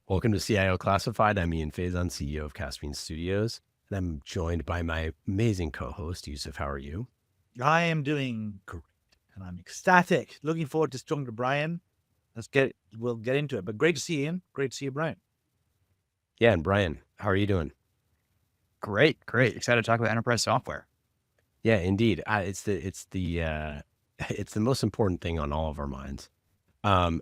Welcome to CIO Classified. I'm Ian Faison, CEO of Caspian Studios, and I'm joined by my amazing co-host, Yusuf. How are you? I am doing great, and I'm ecstatic. Looking forward to talking to Brian. We'll get into it. But great to see you, Ian. Great to see you, Brian. Yeah, and Brian, how are you doing? Great, great. Excited to talk about enterprise software. Yeah, indeed. It's the most important thing on all of our minds. And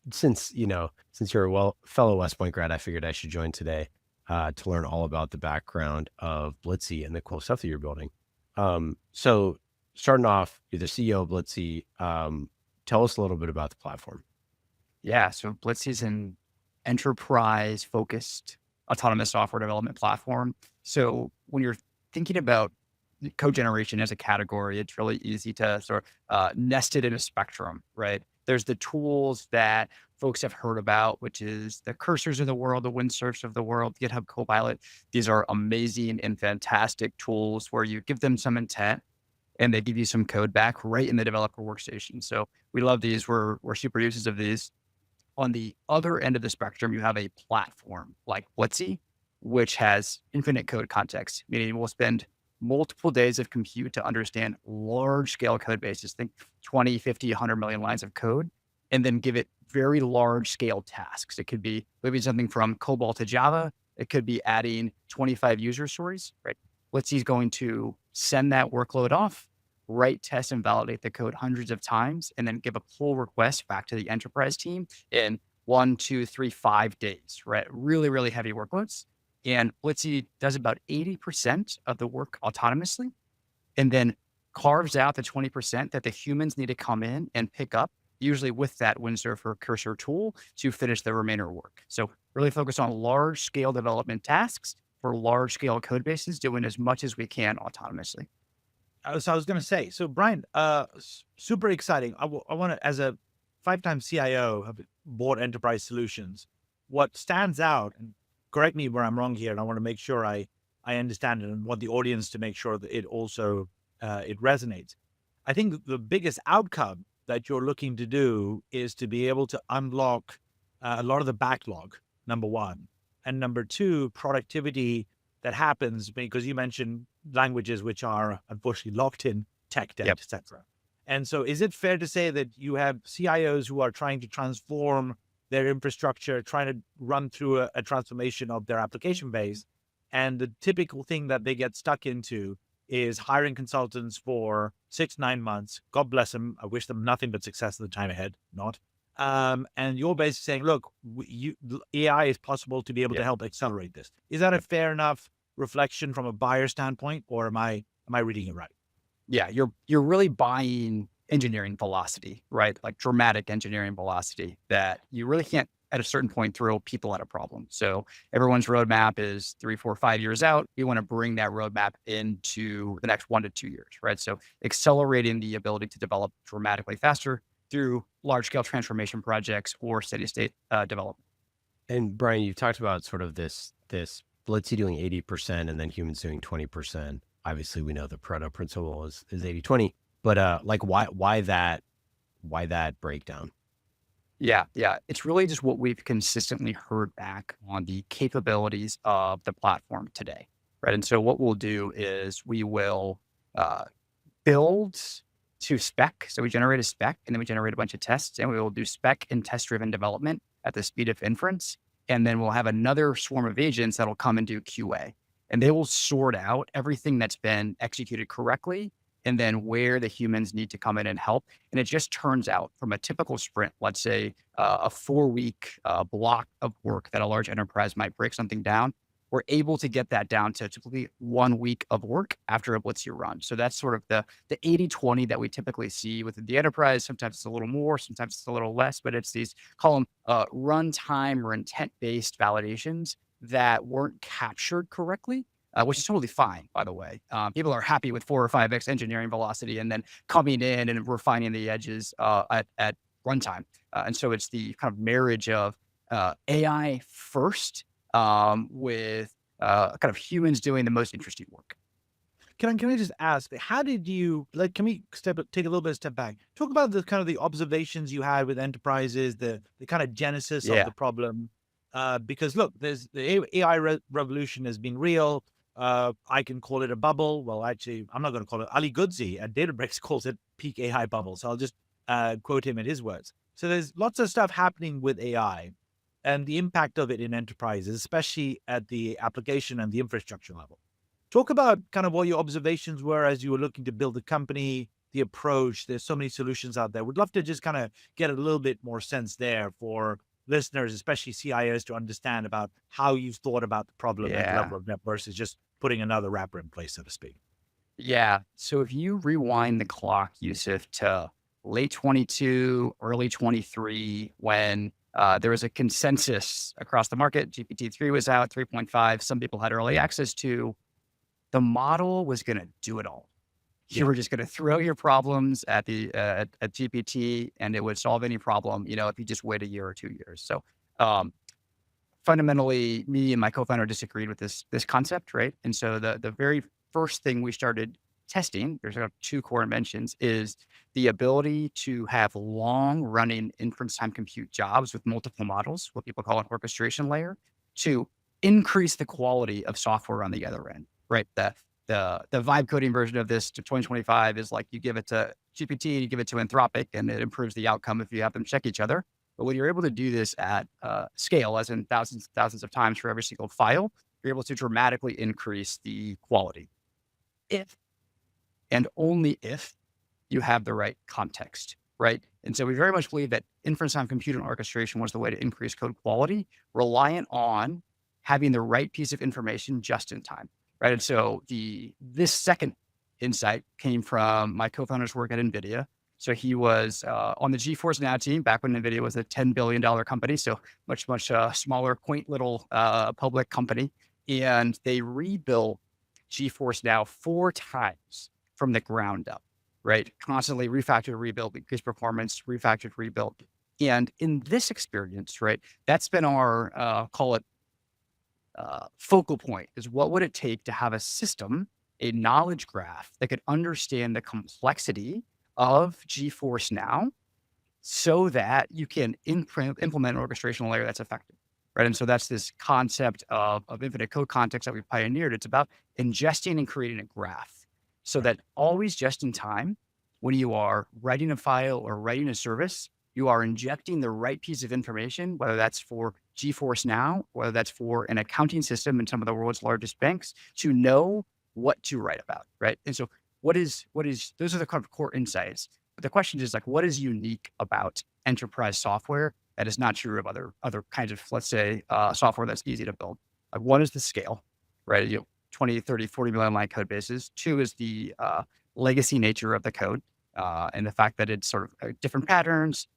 since you're a fellow West Point grad, I figured I should join today to learn all about the background of Blitzy and the cool stuff that you're building. So starting off, you're the CEO of Blitzy. Tell us a little bit about the platform. Yeah, so Blitzy is an enterprise-focused autonomous software development platform. So when you're thinking about code generation as a category, it's really easy to sort of nest it in a spectrum, right? There's the tools that folks have heard about, which is the Cursors of the world, the Windsurfs of the world, GitHub Copilot. These are amazing and fantastic tools where you give them some intent and they give you some code back right in the developer workstation. So we love these. We're super users of these. On the other end of the spectrum, you have a platform like Blitzy, which has infinite code context, meaning we'll spend multiple days of compute to understand large scale code bases, think 20, 50, 100 million lines of code, and then give it very large scale tasks. It could be maybe something from COBOL to Java. It could be adding 25 user stories, right? Blitzy is going to send that workload off, write, test, and validate the code hundreds of times, and then give a pull request back to the enterprise team in 1, 2, 3, 5 days, right? Really, really heavy workloads. And Blitzy does about 80% of the work autonomously and then carves out the 20% that the humans need to come in and pick up, usually with that Windsurf or Cursor tool to finish the remainder work. So really focus on large scale development tasks for large scale code bases, doing as much as we can autonomously. So I was going to say, so Brian, super exciting. I want to, as a 5-time CIO of board enterprise solutions, what stands out, and correct me where I'm wrong here, and I want to make sure I understand it and want the audience to make sure that it also, it resonates. I think the biggest outcome that you're looking to do is to be able to unlock a lot of the backlog, number one. And number two, productivity that happens because you mentioned languages which are unfortunately locked in tech debt, Yep. etc. And so is it fair to say that you have CIOs who are trying to transform their infrastructure, trying to run through a transformation of their application base, and the typical thing that they get stuck into is hiring consultants for 6, 9 months. God bless them. I wish them nothing but success in the time ahead. Not. And you're basically saying, look, AI is possible to be able to help accelerate this. Is that a fair enough reflection from a buyer standpoint, or am I reading it right? Yeah, you're really buying engineering velocity, right? Like dramatic engineering velocity that you really can't at a certain point throw people at a problem. So everyone's roadmap is 3, 4, 5 years out. You want to bring that roadmap into the next 1 to 2 years, right? So accelerating the ability to develop dramatically faster through large scale transformation projects or steady state development. And Brian, you talked about sort of this Blitzy doing 80% and then humans doing 20%. Obviously, we know the Pareto principle is 80-20, but like why that breakdown? Yeah. It's really just what we've consistently heard back on the capabilities of the platform today, right? And so what we'll do is we will uh, build to spec. So we generate a spec and then we generate a bunch of tests and we will do spec and test driven development at the speed of inference. And then we'll have another swarm of agents that'll come and do QA and they will sort out everything that's been executed correctly and then where the humans need to come in and help. And it just turns out from a typical sprint, let's say a 4-week block of work that a large enterprise might break something down, we're able to get that down to typically 1 week of work after a Blitzy run. So that's sort of the 80-20 that we typically see within the enterprise. Sometimes it's a little more, sometimes it's a little less, but it's these call them runtime or intent-based validations that weren't captured correctly. Which is totally fine, by the way. People are happy with 4 or 5x engineering velocity and then coming in and refining the edges at runtime. And so it's the kind of marriage of AI first with kind of humans doing the most interesting work. can I just ask, how did you like? Can we take a little bit of step back? Talk about the kind of the observations you had with enterprises, the kind of genesis of Yeah. the problem. Because look, there's the AI revolution has been real. I can call it a bubble. Well, actually, I'm not going to call it. Ali Goodsey at Databricks calls it peak AI bubble. So I'll just quote him in his words. So there's lots of stuff happening with AI and the impact of it in enterprises, especially at the application and the infrastructure level. Talk about kind of what your observations were as you were looking to build the company, the approach. There's so many solutions out there. Would love to just kind of get a little bit more sense there for listeners, especially CIOs, to understand about how you've thought about the problem and Yeah. level of net versus just putting another wrapper in place, so to speak. Yeah. So if you rewind the clock, Yusuf, to late 22, early 23, when there was a consensus across the market, GPT-3 was out, 3.5, some people had early access to, the model was going to do it all. You Yeah. were just going to throw your problems at the at GPT, and it would solve any problem, if you just wait a year or 2 years. So um, fundamentally, me and my co-founder disagreed with this concept, right? And so the very first thing we started testing, there's kind of two core inventions, is the ability to have long-running inference time compute jobs with multiple models, what people call an orchestration layer, to increase the quality of software on the other end, right? The vibe coding version of this to 2025 is like you give it to GPT, you give it to Anthropic, and it improves the outcome if you have them check each other. But when you're able to do this at scale, as in thousands of times for every single file, you're able to dramatically increase the quality. If and only if you have the right context, right? And so we very much believe that inference time compute and orchestration was the way to increase code quality, reliant on having the right piece of information just in time, right? And so this second insight came from my co-founder's work at NVIDIA. So he was on the GeForce Now team back when NVIDIA was a $10 billion company. So much smaller, quaint little public company. And they rebuilt GeForce Now 4 times from the ground up, right? Constantly refactored, rebuilt, increased performance, refactored, rebuilt. And in this experience, right, that's been our, call it focal point, is what would it take to have a system, a knowledge graph that could understand the complexity of GeForce Now so that you can implement an orchestration layer that's effective, right? And so that's this concept of infinite code context that we pioneered. It's about ingesting and creating a graph so that always just in time, when you are writing a file or writing a service, you are injecting the right piece of information, whether that's for GeForce Now, whether that's for an accounting system in some of the world's largest banks, to know what to write about, right? And so those are the kind of core insights. But the question is like, what is unique about enterprise software that is not true of other kinds of, let's say, software that's easy to build? Like, one is the scale, right? 20, 30, 40 million line code bases. Two is the legacy nature of the code and the fact that it's sort of different patterns.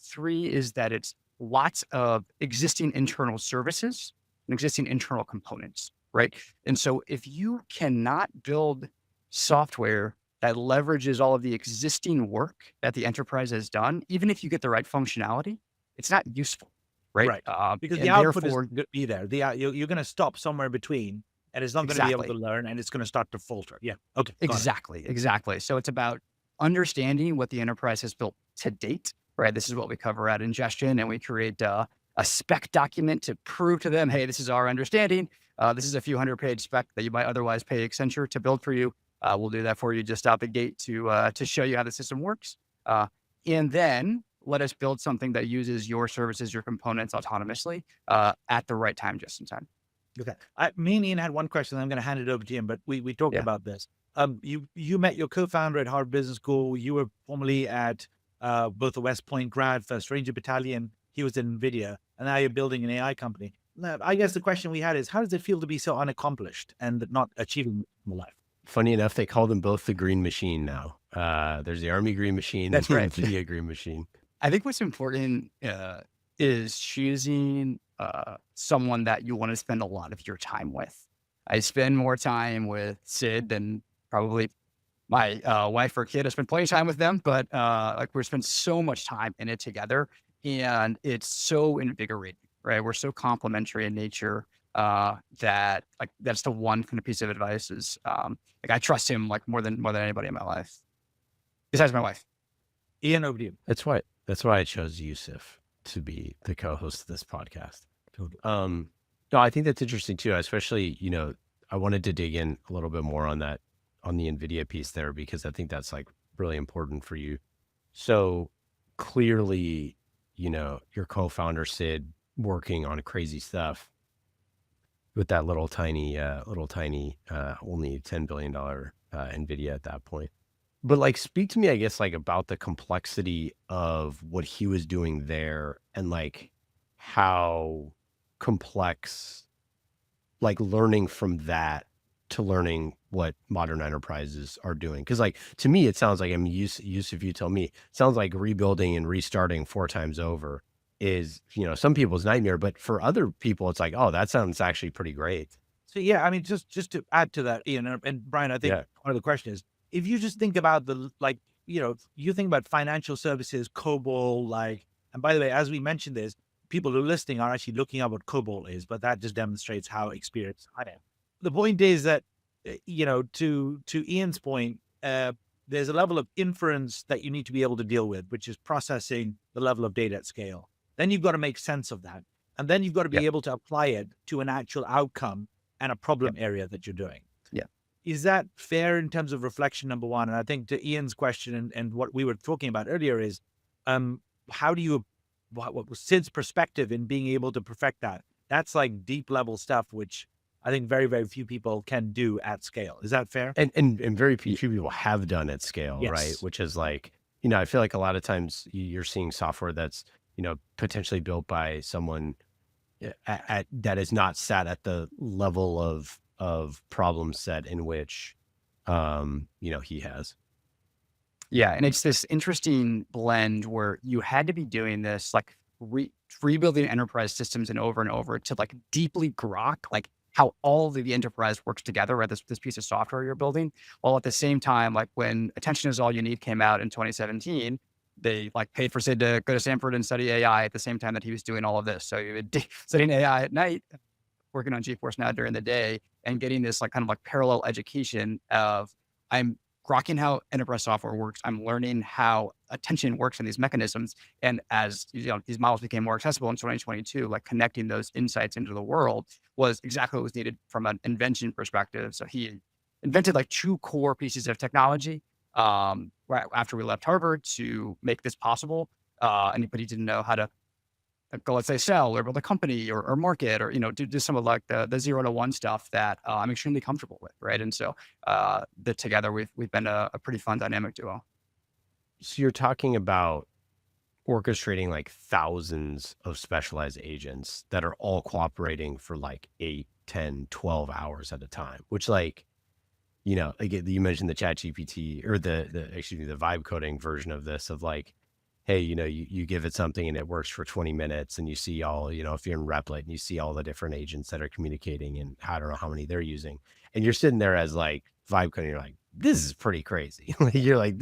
Three is that it's lots of existing internal services and existing internal components, right? And so if you cannot build software that leverages all of the existing work that the enterprise has done, even if you get the right functionality, it's not useful, right? Right. Because the And output is therefore, going to be there. You're going to stop somewhere between, and it's not going to be able to exactly. learn, and it's going to start to falter. Yeah. Okay. Got it. Exactly. So it's about understanding what the enterprise has built to date, right? This is what we cover at Ingestion, and we create a spec document to prove to them, hey, this is our understanding. This is a few 100-page spec that you might otherwise pay Accenture to build for you. We'll do that for you just out the gate to show you how the system works. And then let us build something that uses your services, your components autonomously at the right time, just in time. Okay. Me and Ian had one question. I'm going to hand it over to him, but we talked Yeah. about this. You met your co-founder at Harvard Business School. You were formerly at both the West Point grad, First Ranger Battalion. He was at NVIDIA, and now you're building an AI company. Now, I guess the question we had is, how does it feel to be so unaccomplished and not achieving in life? Funny enough, they call them both the Green Machine now. There's the Army Green Machine That's and right. the NVIDIA Green Machine. I think what's important is choosing someone that you want to spend a lot of your time with. I spend more time with Sid than probably my wife or kid. I spend plenty of time with them, but we spend so much time in it together, and it's so invigorating, right? We're so complementary in nature. That's the one kind of piece of advice is, like I trust him like more than anybody in my life, besides my wife. Ian, over to you. That's why I chose Yusuf to be the co-host of this podcast. Totally. No, I think that's interesting too, especially, I wanted to dig in a little bit more on that, on the NVIDIA piece there, because I think that's like really important for you. So clearly, your co-founder, Sid, working on crazy stuff with that little tiny, only $10 billion NVIDIA at that point. But like, speak to me, I guess, like about the complexity of what he was doing there and like how complex, like learning from that to learning what modern enterprises are doing. Cause like, to me, it sounds like, Yusuf, you tell me, it sounds like rebuilding and restarting 4 times over is, some people's nightmare, but for other people, it's like, oh, that sounds actually pretty great. So yeah, I mean, just to add to that, Ian and Brian, I think Yeah. part of the question is, if you just think about you think about financial services, COBOL, and by the way, as we mentioned this, people who are listening are actually looking up what COBOL is, but that just demonstrates how experienced I am. The point is that, to Ian's point, there's a level of inference that you need to be able to deal with, which is processing the level of data at scale. Then you've got to make sense of that. And then you've got to be able to apply it to an actual outcome and a problem area that you're doing. Yeah. Is that fair in terms of reflection, number one? And I think to Ian's question and what we were talking about earlier is, how do you, what was Sid's perspective in being able to perfect that? That's like deep level stuff, which I think very, very few people can do at scale. Is that fair? And very few people have done at scale, right? Yes. Which is like, I feel like a lot of times you're seeing software that's, potentially built by someone that is not sat at the level of problem set in which, he has. Yeah. And it's this interesting blend where you had to be doing this, like rebuilding enterprise systems and over to like deeply grok, like how all of the enterprise works together, right? This piece of software you're building, while at the same time, like when Attention Is All You Need came out in 2017, they like paid for Sid to go to Stanford and study AI at the same time that he was doing all of this. So you would studying AI at night, working on GeForce Now during the day, and getting this like kind of like parallel education of I'm grokking how enterprise software works. I'm learning how attention works in these mechanisms. And as these models became more accessible in 2022, like connecting those insights into the world was exactly what was needed from an invention perspective. So he invented like 2 core pieces of technology right after we left Harvard to make this possible. But he didn't know how to go, let's say, sell or build a company or market or, do some of like the 0 to 1 stuff that I'm extremely comfortable with. Right. And so together we've been a pretty fun dynamic duo. So you're talking about orchestrating like thousands of specialized agents that are all cooperating for like 8, 10, 12 hours at a time, which like, again, you mentioned the chat GPT or the vibe coding version of this of like, hey, you give it something and it works for 20 minutes and you see all, if you're in Replit and you see all the different agents that are communicating and I don't know how many they're using. And you're sitting there as like vibe coding, you're like, this is pretty crazy. You're like,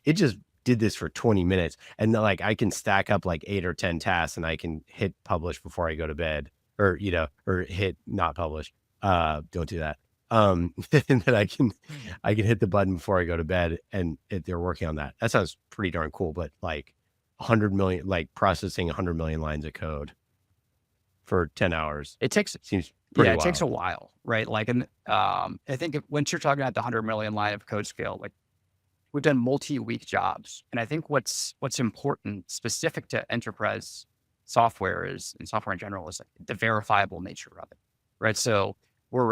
it just did this for 20 minutes. And then, like, I can stack up like 8 or 10 tasks and I can hit publish before I go to bed or, or hit not publish. Don't do that. And then I can hit the button before I go to bed and they're working on that. That sounds pretty darn cool, but like 100 million, like processing 100 million lines of code for 10 hours. Seems pretty wild. It takes a while, right? Like, and I think once you're talking about the 100 million line of code scale, like we've done multi-week jobs. And I think what's important specific to enterprise software and software in general is like the verifiable nature of it, right? So when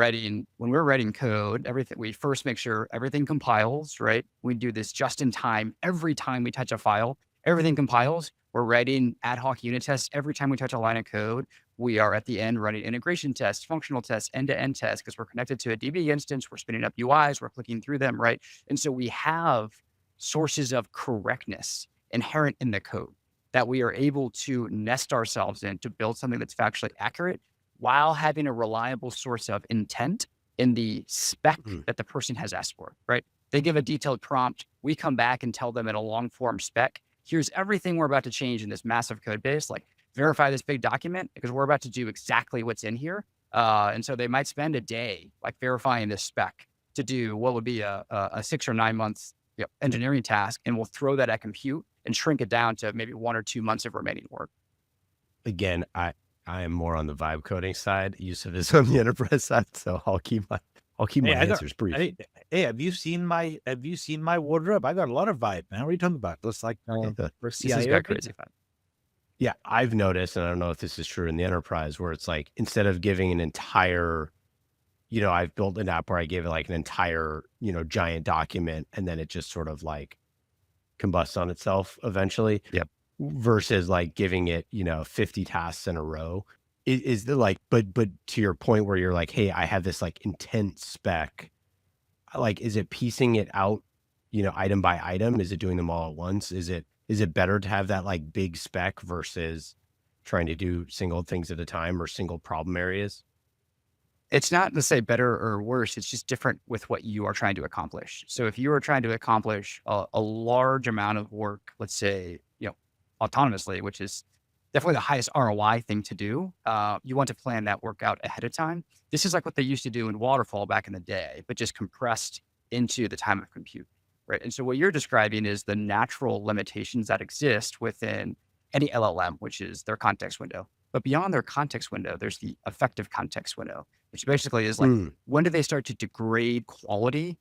we're writing code, we first make sure everything compiles, right? We do this just in time. Every time we touch a file, everything compiles. We're writing ad hoc unit tests. Every time we touch a line of code, we are at the end running integration tests, functional tests, end-to-end tests, because we're connected to a DB instance. We're spinning up UIs. We're clicking through them, right? And so we have sources of correctness inherent in the code that we are able to nest ourselves in to build something that's factually accurate while having a reliable source of intent in the spec that the person has asked for, right? They give a detailed prompt. We come back and tell them in a long form spec, here's everything we're about to change in this massive code base, like verify this big document because we're about to do exactly what's in here. And so they might spend a day like verifying this spec to do what would be a 6 or 9 months engineering task, and we'll throw that at compute and shrink it down to maybe 1 or 2 months of remaining work. Again, I am more on the vibe coding side. Yusuf is on the enterprise side, so I'll keep my Hey, I got. answers brief. Hey, have you seen my wardrobe? I got a lot of vibe, man. What are you talking about? Looks like for This has CIO. got crazy fun. Yeah, I've noticed, and I don't know if this is true in the enterprise, where it's like instead of giving an entire, I've built an app where I gave it like an entire, giant document, and then it just sort of like combusts on itself eventually. Yep. Versus like giving it, 50 tasks in a row. Is the like, but to your point where you're like, hey, I have this like intense spec. Like, is it piecing it out, item by item? Is it doing them all at once? Is it better to have that like big spec versus trying to do single things at a time or single problem areas? It's not to say better or worse. It's just different with what you are trying to accomplish. So if you are trying to accomplish a large amount of work, let's say, autonomously, which is definitely the highest ROI thing to do, you want to plan that work out ahead of time. This is like what they used to do in waterfall back in the day, but just compressed into the time of compute, right? And so what you're describing is the natural limitations that exist within any LLM, which is their context window. But beyond their context window, there's the effective context window, which basically is like, when do they start to degrade quality,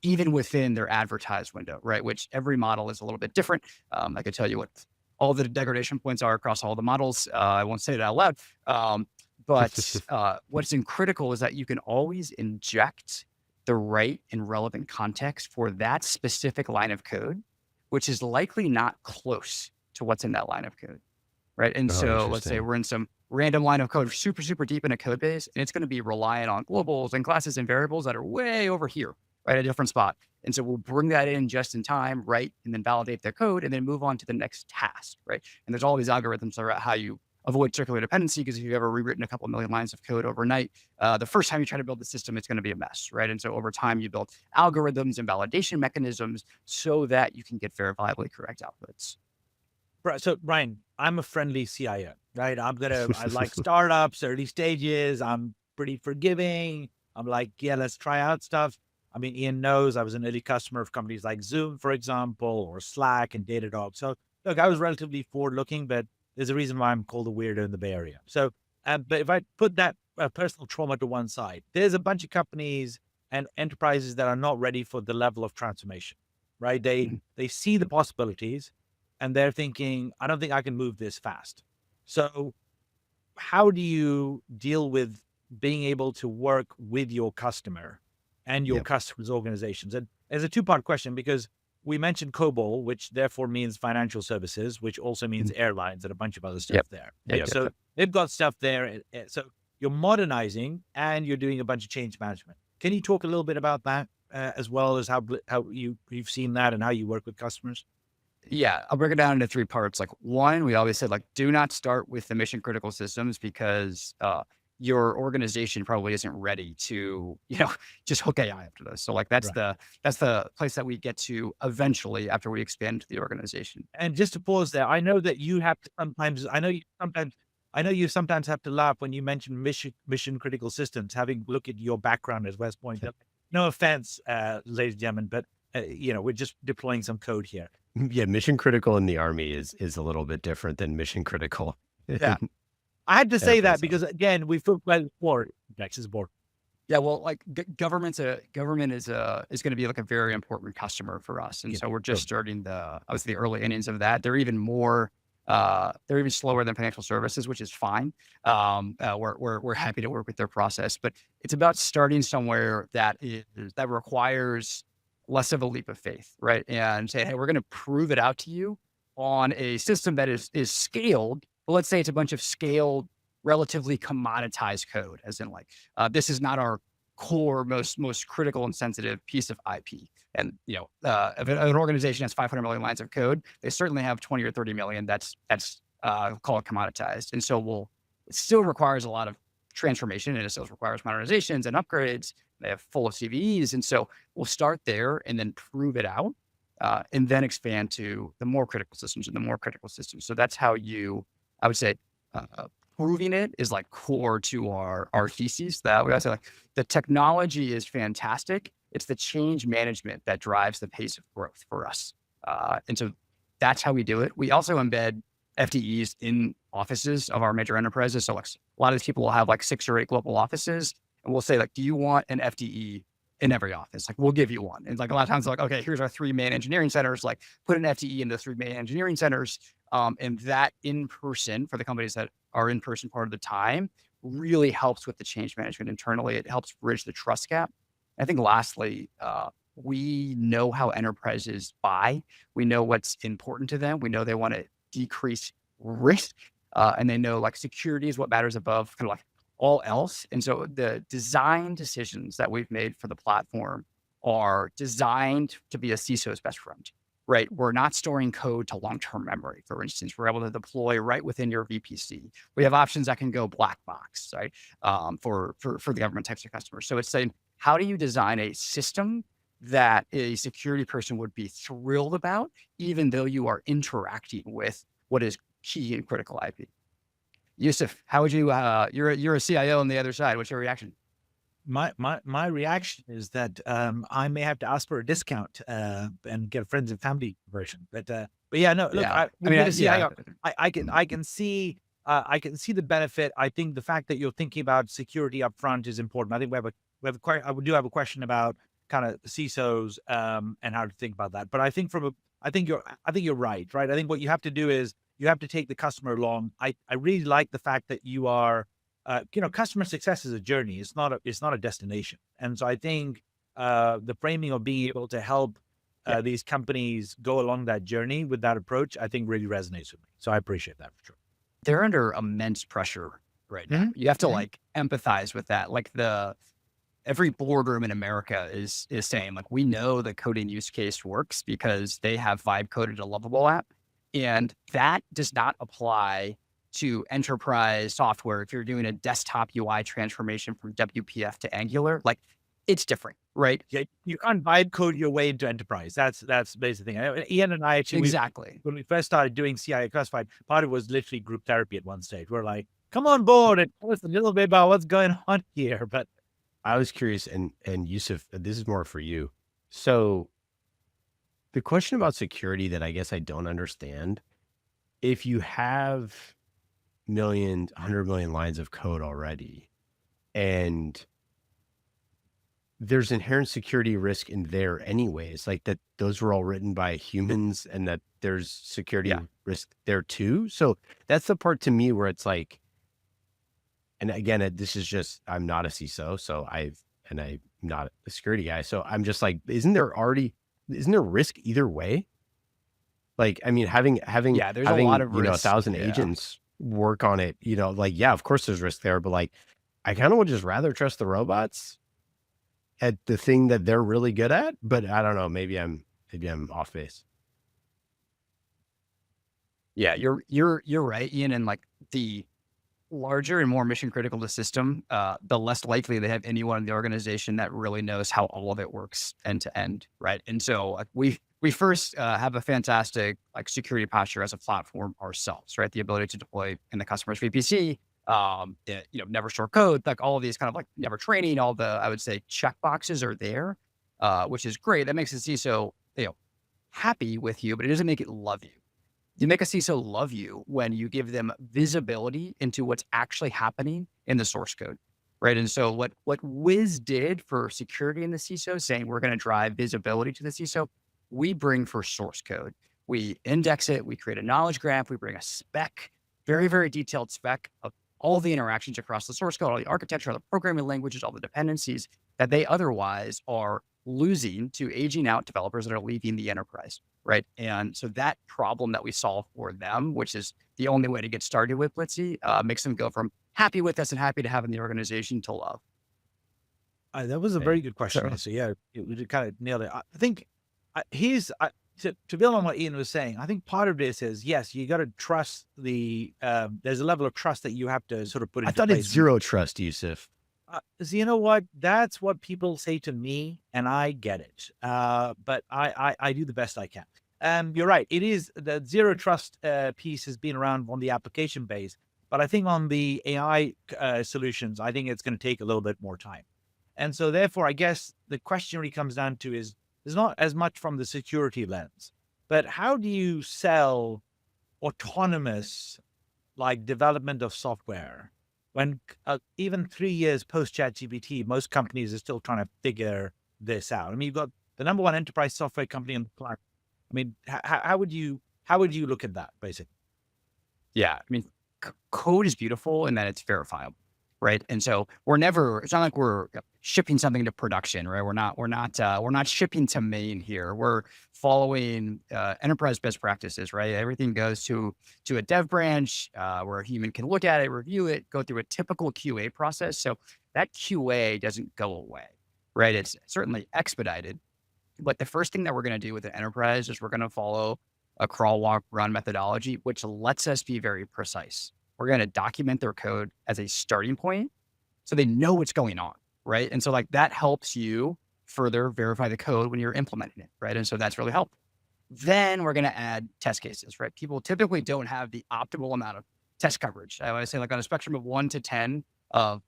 even within their advertised window, right? Which every model is a little bit different. I could tell you what all the degradation points are across all the models. I won't say it out loud. But what's critical is that you can always inject the right and relevant context for that specific line of code, which is likely not close to what's in that line of code, right? And so let's say we're in some random line of code, super, super deep in a code base, and it's going to be reliant on globals and classes and variables that are way over here, right? At a different spot. And so we'll bring that in just in time, right? And then validate their code and then move on to the next task, right? And there's all these algorithms about how you avoid circular dependency, because if you've ever rewritten a couple million lines of code overnight, the first time you try to build the system, it's going to be a mess, right? And so over time, you build algorithms and validation mechanisms so that you can get verifiably correct outputs. So Brian, I'm a friendly CIO, right? I like startups, early stages. I'm pretty forgiving. I'm like, yeah, let's try out stuff. I mean, Ian knows I was an early customer of companies like Zoom, for example, or Slack and Datadog. So look, I was relatively forward looking, but there's a reason why I'm called a weirdo in the Bay Area. So, but if I put that personal trauma to one side, there's a bunch of companies and enterprises that are not ready for the level of transformation, right? They see the possibilities and they're thinking, I don't think I can move this fast. So how do you deal with being able to work with your customer and your customers' organizations? And there's a two-part question, because we mentioned COBOL, which therefore means financial services, which also means airlines and a bunch of other stuff there. Right? So they've got stuff there. So you're modernizing and you're doing a bunch of change management. Can you talk a little bit about that, as well as how you've seen that and how you work with customers? Yeah, I'll break it down into 3 parts. Like, one, we always said, like, do not start with the mission critical systems, because your organization probably isn't ready to, just hook AI after this. So like, that's the place that we get to eventually after we expand the organization. And just to pause there, I know that you have to sometimes, I know you sometimes have to laugh when you mention mission critical systems, having looked at your background as West Point. No offense, ladies and gentlemen, but we're just deploying some code here. Yeah, mission critical in the Army is a little bit different than mission critical. Yeah. I had to say that because, again, we feel like war. Texas board. Yeah, well, like government is going to be like a very important customer for us, and so we're just starting obviously the early innings of that. They're even slower than financial services, which is fine. We're happy to work with their process, but it's about starting somewhere that requires less of a leap of faith, right? And saying, hey, we're going to prove it out to you on a system that is scaled. But let's say it's a bunch of scaled, relatively commoditized code, as in like, this is not our core, most critical and sensitive piece of IP. And, if an organization has 500 million lines of code, they certainly have 20 or 30 million that's called commoditized. And so it still requires a lot of transformation, and it still requires modernizations and upgrades. They have full of CVEs. And so we'll start there and then prove it out, and then expand to the more critical systems and the more critical systems. So that's how I would say, proving it is like core to our thesis. That we also like the technology is fantastic. It's the change management that drives the pace of growth for us. And so that's how we do it. We also embed FDEs in offices of our major enterprises. So like a lot of these people will have like 6 or 8 global offices, and we'll say like, do you want an FDE in every office? Like, we'll give you one. And like a lot of times, like, okay, here's our 3 main engineering centers. Like, put an FDE in the 3 main engineering centers. And that in person for the companies that are in person part of the time really helps with the change management internally. It helps bridge the trust gap. I think lastly, we know how enterprises buy. We know what's important to them. We know they want to decrease risk, and they know like security is what matters above kind of like all else. And so the design decisions that we've made for the platform are designed to be a CISO's best friend, right? We're not storing code to long-term memory. For instance, we're able to deploy right within your VPC. We have options that can go black box, right? For the government types of customers. So it's saying, how do you design a system that a security person would be thrilled about, even though you are interacting with what is key and critical IP? Yusuf, how would you, you're a CIO on the other side. What's your reaction? My reaction is that I may have to ask for a discount and get a friends and family version. But yeah, no, look, Yeah. I mean, I can see the benefit. I think the fact that you're thinking about security up front is important. I think I do have a question about kind of CISOs and how to think about that. But I think I think you're right. I think what you have to do is you have to take the customer along. I really like the fact that you are, customer success is a journey. It's not a destination. And so I think the framing of being able to help these companies go along that journey with that approach, I think really resonates with me. So I appreciate that for sure. They're under immense pressure right now. You have to like empathize with that. Like every boardroom in America is saying like, we know the coding use case works because they have vibe coded a lovable app. And that does not apply to enterprise software. If you're doing a desktop UI transformation from WPF to Angular, like it's different, right? Yeah, you can't vibe code your way into enterprise. That's basically the thing. Ian and I actually, exactly. When we first started doing CI classified, part of it was literally group therapy at one stage. We're like, come on board and tell us a little bit about what's going on here. But I was curious, and Yusuf, this is more for you. So the question about security that I guess I don't understand, if you have 100 million lines of code already, and there's inherent security risk in there anyways, like that those were all written by humans and that there's security risk there too. So that's the part to me where it's like, and again, this is just, I'm not a CISO, so I'm not a security guy. So I'm just like, isn't there risk either way? Like, I mean, having there's a lot of risk. 1,000 agents work on it, like, yeah, of course there's risk there, but like, I kind of would just rather trust the robots at the thing that they're really good at. But I don't know, maybe I'm off base. Yeah, you're right, Ian. And like the larger and more mission critical the system, the less likely they have anyone in the organization that really knows how all of it works end to end, right? And so we first have a fantastic like security posture as a platform ourselves, right? The ability to deploy in the customer's VPC, never store code, like all of these kind of like never training, all the, I would say, check boxes are there, which is great. That makes the CISO, happy with you, but it doesn't make it love you. You make a CISO love you when you give them visibility into what's actually happening in the source code, right? And so what Wiz did for security in the CISO, saying we're going to drive visibility to the CISO, we bring for source code. We index it, we create a knowledge graph, we bring a spec, very, very detailed spec of all the interactions across the source code, all the architecture, all the programming languages, all the dependencies that they otherwise are losing to aging out developers that are leaving the enterprise, right? And so that problem that we solve for them, which is the only way to get started with Blitzy, makes them go from happy with us and happy to have in the organization to love. That was a very good question. So yeah, you kind of nailed it. I think to build on what Ian was saying, I think part of this is, yes, you got to trust there's a level of trust that you have to sort of put into I thought place. It's zero trust, Yusuf. So you know what? That's what people say to me, and I get it. But I do the best I can. You're right. It is the zero trust piece has been around on the application base, But I think on the AI solutions, I think it's going to take a little bit more time. And so therefore, I guess the question really comes down to is not as much from the security lens, but how do you sell autonomous like development of software when even 3 years post ChatGPT, most companies are still trying to figure this out. I mean, you've got the number one enterprise software company on the planet. I mean, how would you look at that basically? Yeah, I mean, code is beautiful in that it's verifiable, right? And so it's not like we're shipping something to production, right? We're not shipping to main here. We're following enterprise best practices, right? Everything goes to a dev branch where a human can look at it, review it, go through a typical QA process. So that QA doesn't go away, right? It's certainly expedited. But the first thing that we're going to do with the enterprise is we're going to follow a crawl, walk, run methodology, which lets us be very precise. We're going to document their code as a starting point so they know what's going on, right? And so like that helps you further verify the code when you're implementing it, right? And so that's really helpful. Then we're going to add test cases, right? People typically don't have the optimal amount of test coverage. I would say like on a spectrum of 1 to 10 of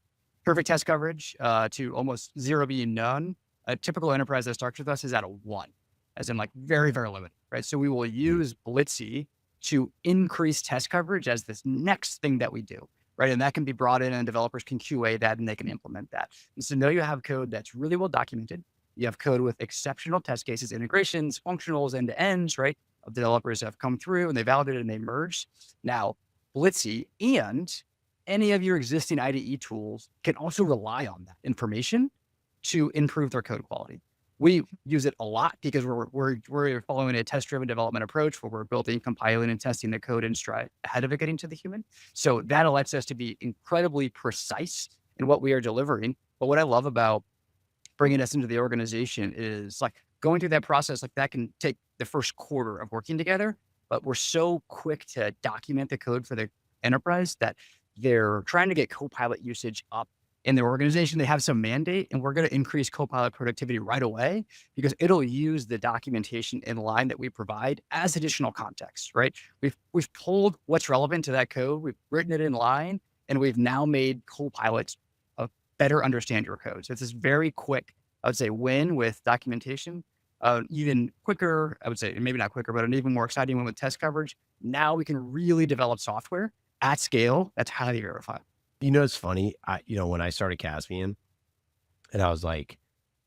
perfect test coverage to almost 0 being none, a typical enterprise that starts with us is at a 1, as in like very, very limited, right? So we will use Blitzy to increase test coverage as this next thing that we do, right? And that can be brought in and developers can QA that and they can implement that. And so now you have code that's really well documented. You have code with exceptional test cases, integrations, functionals, end to ends, right? Of developers have come through and they validated and they merged. Now, Blitzy and any of your existing IDE tools can also rely on that information to improve their code quality. We use it a lot because we're following a test-driven development approach where we're building, compiling, and testing the code in stride ahead of it getting to the human. So that lets us to be incredibly precise in what we are delivering. But what I love about bringing us into the organization is like going through that process, like that can take the first quarter of working together, but we're so quick to document the code for the enterprise that they're trying to get Copilot usage up in their organization. They have some mandate and we're going to increase Copilot productivity right away because it'll use the documentation in line that we provide as additional context, right? We've pulled what's relevant to that code. We've written it in line and we've now made Copilot better understand your code. So it's this very quick, I would say, win with documentation. Even quicker, I would say, maybe not quicker, but an even more exciting one with test coverage. Now we can really develop software at scale that's highly verified. You know, it's funny. When I started Caspian and I was like,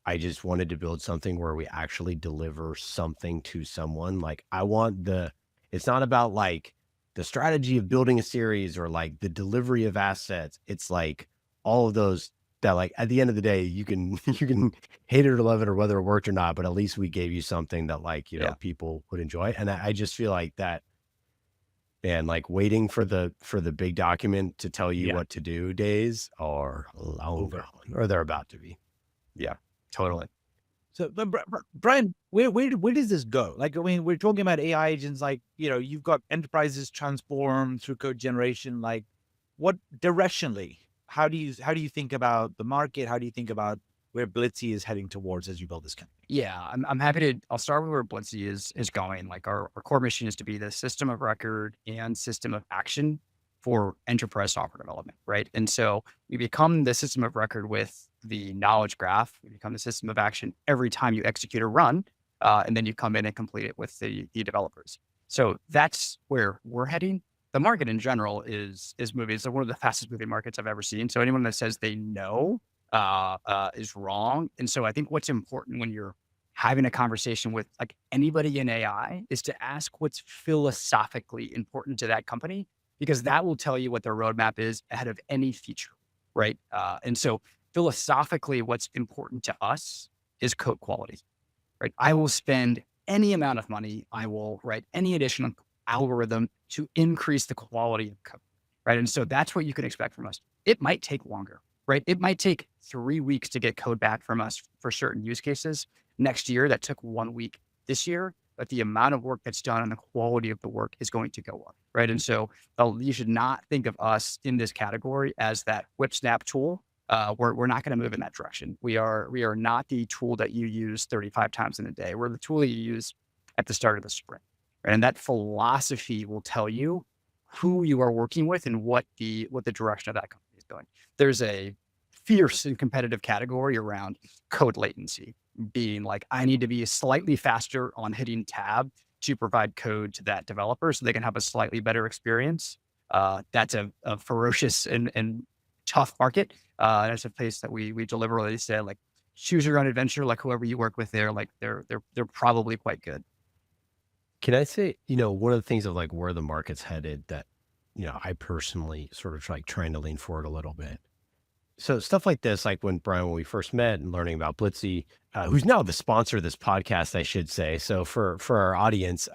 I just wanted to build something where we actually deliver something to someone. Like it's not about like the strategy of building a series or like the delivery of assets. It's like all of those that like at the end of the day, you can hate it or love it or whether it worked or not, but at least we gave you something that like, people would enjoy. And I just feel like that, man, like waiting for the big document to tell you what to do days are long gone, or they're about to be. Yeah, totally. So, but Brian, where does this go? Like, I mean, we're talking about AI agents, like, you've got enterprises transform through code generation. Like, what directionally, how do you think about the market? How do you think about where Blitzy is heading towards as you build this company? Yeah, I'm happy to. I'll start with where Blitzy is going. Like our core mission is to be the system of record and system of action for enterprise software development, right? And so we become the system of record with the knowledge graph. We become the system of action every time you execute a run, and then you come in and complete it with the developers. So that's where we're heading. The market in general is moving. It's one of the fastest moving markets I've ever seen. So anyone that says they know is wrong. And so I think what's important when you're having a conversation with like anybody in AI is to ask what's philosophically important to that company, because that will tell you what their roadmap is ahead of any feature, right? And so philosophically, what's important to us is code quality, right? I will spend any amount of money. I will write any additional algorithm to increase the quality of code, right? And so that's what you can expect from us. It might take longer, right? It might take 3 weeks to get code back from us for certain use cases. Next year, that took 1 week this year, but the amount of work that's done and the quality of the work is going to go up, right? And so you should not think of us in this category as that whip snap tool. We're not going to move in that direction. We are not the tool that you use 35 times in a day. We're the tool that you use at the start of the sprint. Right? And that philosophy will tell you who you are working with and what the direction of that company is going. There's a fierce and competitive category around code latency, being like, I need to be slightly faster on hitting tab to provide code to that developer so they can have a slightly better experience. That's a ferocious and tough market. That's a place that we deliberately say, like, choose your own adventure. Like, whoever you work with there, like they're probably quite good. Can I say, one of the things of like where the market's headed that, I personally sort of like trying to lean forward a little bit. So stuff like this, like when we first met and learning about Blitzy, who's now the sponsor of this podcast, I should say. So for our audience,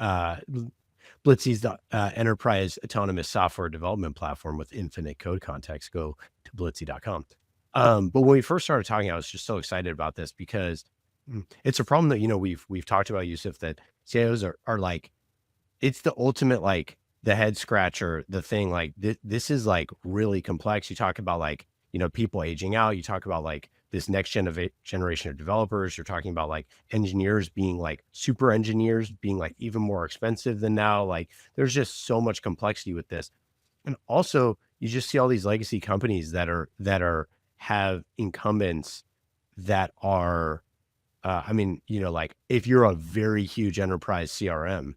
Blitzy's the enterprise autonomous software development platform with infinite code context. Go to blitzy.com. But when we first started talking, I was just so excited about this because it's a problem that, we've talked about, Yusuf, that CIOs are like, it's the ultimate, like the head scratcher, the thing like this is like really complex. You talk about like, people aging out. You talk about like this next generation of developers. You're talking about like engineers being like super engineers being like even more expensive than now. Like there's just so much complexity with this. And also you just see all these legacy companies that have incumbents that are, like if you're a very huge enterprise CRM,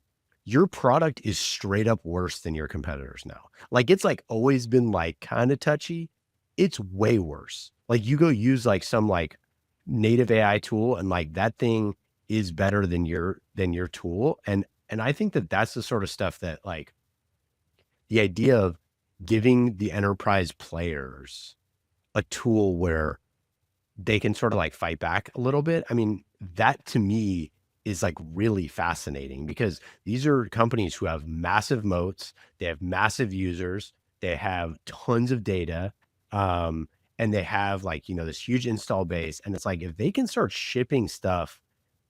your product is straight up worse than your competitors now. Like it's like always been like kind of touchy. It's way worse. Like you go use like some like native AI tool and like that thing is better than your tool. And I think that that's the sort of stuff that like the idea of giving the enterprise players a tool where they can sort of like fight back a little bit. I mean, that to me is like really fascinating because these are companies who have massive moats. They have massive users. They have tons of data. And they have like, this huge install base. And it's like, if they can start shipping stuff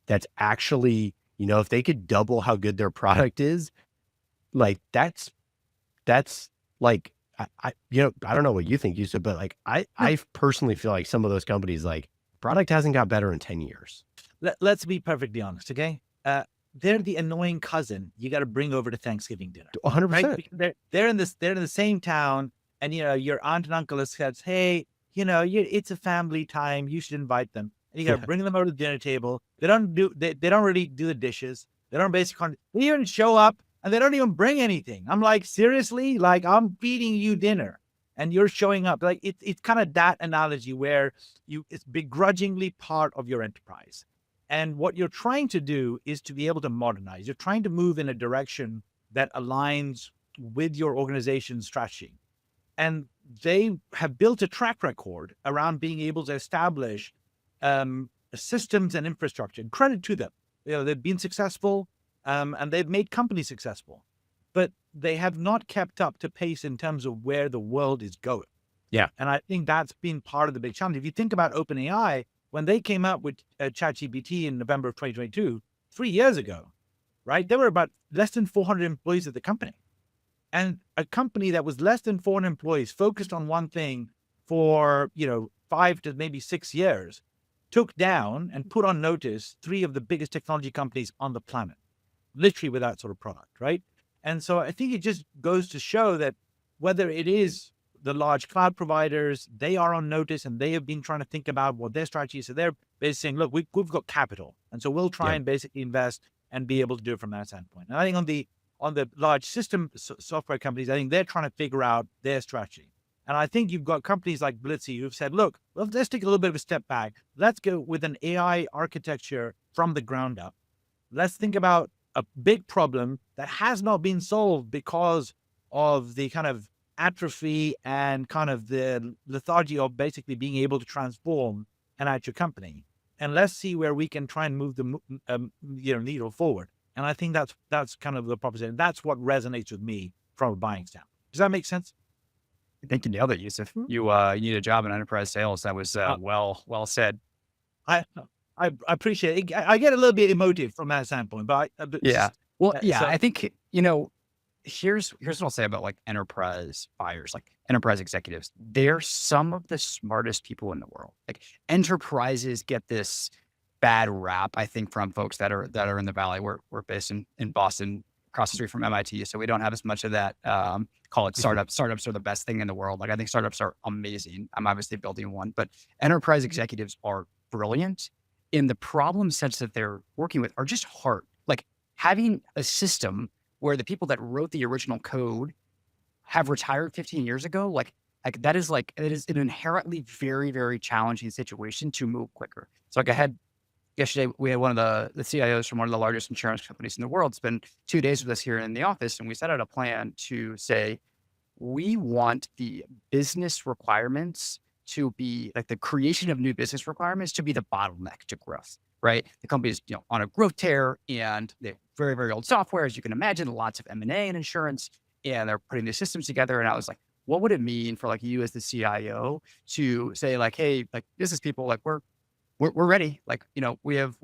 that's actually, if they could double how good their product is, like that's like, I don't know what you think, Yusuf, but like, I personally feel like some of those companies, like product hasn't got better in 10 years. Let's be perfectly honest. Okay. They're the annoying cousin you got to bring over to Thanksgiving dinner. 100%. Right? They're in the same town. And, your aunt and uncle says, hey, it's a family time. You should invite them. And you got to bring them over to the dinner table. They don't really do the dishes. They don't basically, they even show up and they don't even bring anything. I'm like, seriously? Like I'm feeding you dinner and you're showing up. Like it's kind of that analogy where it's begrudgingly part of your enterprise. And what you're trying to do is to be able to modernize. You're trying to move in a direction that aligns with your organization's strategy. And they have built a track record around being able to establish systems and infrastructure. And credit to them. They've been successful and they've made companies successful, but they have not kept up to pace in terms of where the world is going. Yeah. And I think that's been part of the big challenge. If you think about OpenAI, when they came out with ChatGPT in November of 2022, 3 years ago, right? There were about less than 400 employees at the company. And a company that was less than 400 employees focused on one thing for, 5 to maybe 6 years, took down and put on notice 3 of the biggest technology companies on the planet, literally with that sort of product, right? And so I think it just goes to show that whether it is the large cloud providers, they are on notice and they have been trying to think about what their strategy is. So they're basically saying, look, we've got capital. And so we'll try and basically invest and be able to do it from that standpoint. And I think on the large system software companies, I think they're trying to figure out their strategy. And I think you've got companies like Blitzy who've said, look, well, let's take a little bit of a step back. Let's go with an AI architecture from the ground up. Let's think about a big problem that has not been solved because of the kind of atrophy and kind of the lethargy of basically being able to transform an actual company. And let's see where we can try and move the needle forward. And I think that's kind of the proposition. That's what resonates with me from a buying standpoint. Does that make sense? I think you nailed it, Yusuf. You need a job in enterprise sales. That was well said. I appreciate it. I get a little bit emotive from that standpoint, but yeah. Well, yeah, so, I think, here's what I'll say about like enterprise buyers, like enterprise executives. They're some of the smartest people in the world. Like enterprises get this bad rap, I think, from folks that are in the Valley. We're based in Boston, across the street from MIT, so we don't have as much of that. Call it startups. Startups are the best thing in the world. Like, I think startups are amazing. I'm obviously building one, but enterprise executives are brilliant. And the problem sets that they're working with are just hard. Like, having a system where the people that wrote the original code have retired 15 years ago, it is an inherently very, very challenging situation to move quicker. So like, I had yesterday, we had one of the CIOs from one of the largest insurance companies in the world spend 2 days with us here in the office, and we set out a plan to say, we want the business requirements to be like the creation of new business requirements to be the bottleneck to growth, right? The company is, on a growth tear, and they have very, very old software, as you can imagine, lots of M&A and insurance, and they're putting these systems together. And I was like, what would it mean for like you as the CIO to say like, hey, like, business people, like, we're ready. Like, we have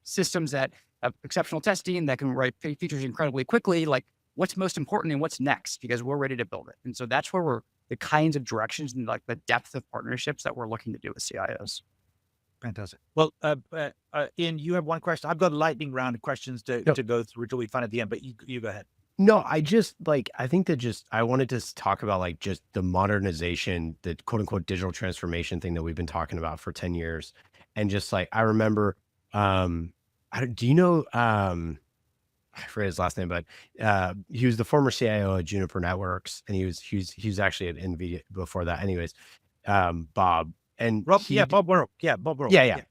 systems that have exceptional testing that can write features incredibly quickly. Like, what's most important and what's next? Because we're ready to build it. And so that's where the kinds of directions and like the depth of partnerships that we're looking to do with CIOs. Fantastic. Well, Ian, you have one question. I've got a lightning round of questions to go through till we find at the end, but you go ahead. No, I think that I wanted to talk about like just the modernization, the quote unquote digital transformation thing that we've been talking about for 10 years. And just like, I remember, do you know, I forget his last name, but he was the former CIO at Juniper Networks, and he was actually at NVIDIA before that. Anyways, Bob and Bob Burrow. Yeah, Bob Burrow. Yeah.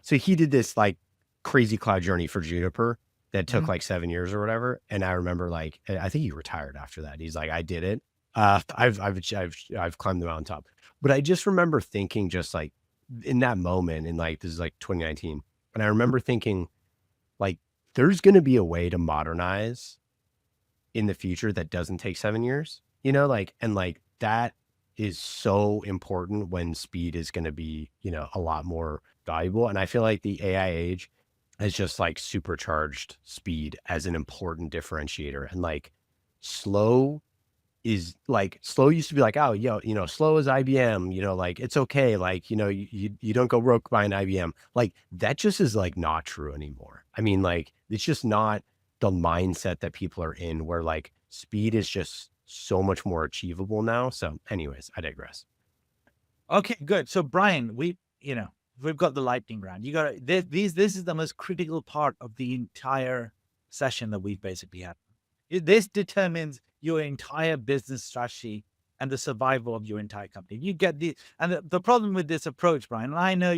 So he did this like crazy cloud journey for Juniper that took like 7 years or whatever. And I remember like, I think he retired after that. He's like, I did it. I've climbed the mountaintop. But I just remember thinking, just like in that moment, and like this is like 2019, and I remember thinking, like, there's going to be a way to modernize in the future that doesn't take 7 years, and like that is so important when speed is going to be, a lot more valuable. And I feel like the AI age has just like supercharged speed as an important differentiator. And like slow used to be like, oh, slow as IBM, like it's okay. Like, you don't go broke by an IBM. Like that just is like not true anymore. I mean, like, it's just not the mindset that people are in, where like speed is just so much more achievable now. So anyways, I digress. Okay, good. So Brian, we've got the lightning round. You got this is the most critical part of the entire session that we've basically had. This determines your entire business strategy and the survival of your entire company. You get the problem with this approach, Brian, and I know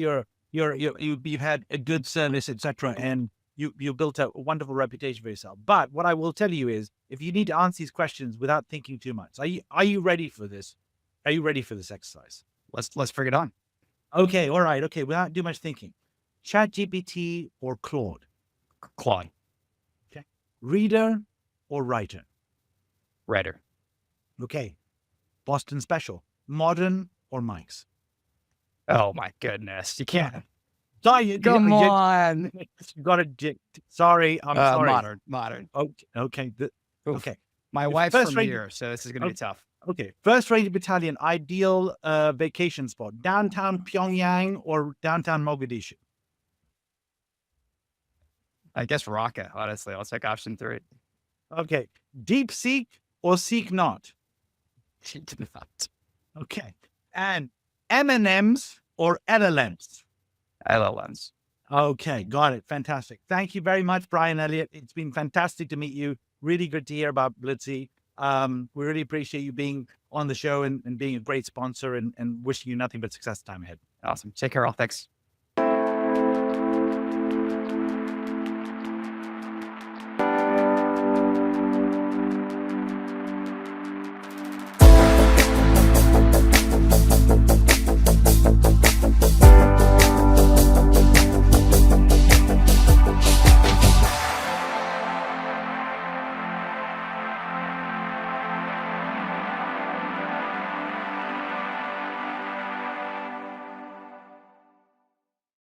you've had a good service, etc., and you built a wonderful reputation for yourself. But what I will tell you is, if you need to answer these questions without thinking too much, are you ready for this? Are you ready for this exercise? Let's bring it on. Okay, all right. Okay, without too much thinking. ChatGPT or Claude? Claude. Okay. Reader or writer? Writer. Okay. Boston Special. Modern or Mike's? Oh my goodness. You can't. Sorry, Come on. You got it. Sorry. I'm sorry. Modern. Okay. Okay. My wife's from here, so this is going to be tough. Okay. First rated battalion, ideal vacation spot, downtown Pyongyang or downtown Mogadishu? I guess Raqqa, honestly. I'll take option 3. Okay. Deep Seek or Seek Not? Seek Not. Okay. And M&Ms or LLMs? LLMs. Okay. Got it. Fantastic. Thank you very much, Brian Elliot. It's been fantastic to meet you. Really good to hear about Blitzy. We really appreciate you being on the show and being a great sponsor, and wishing you nothing but success time ahead. Awesome. Take care all. Thanks.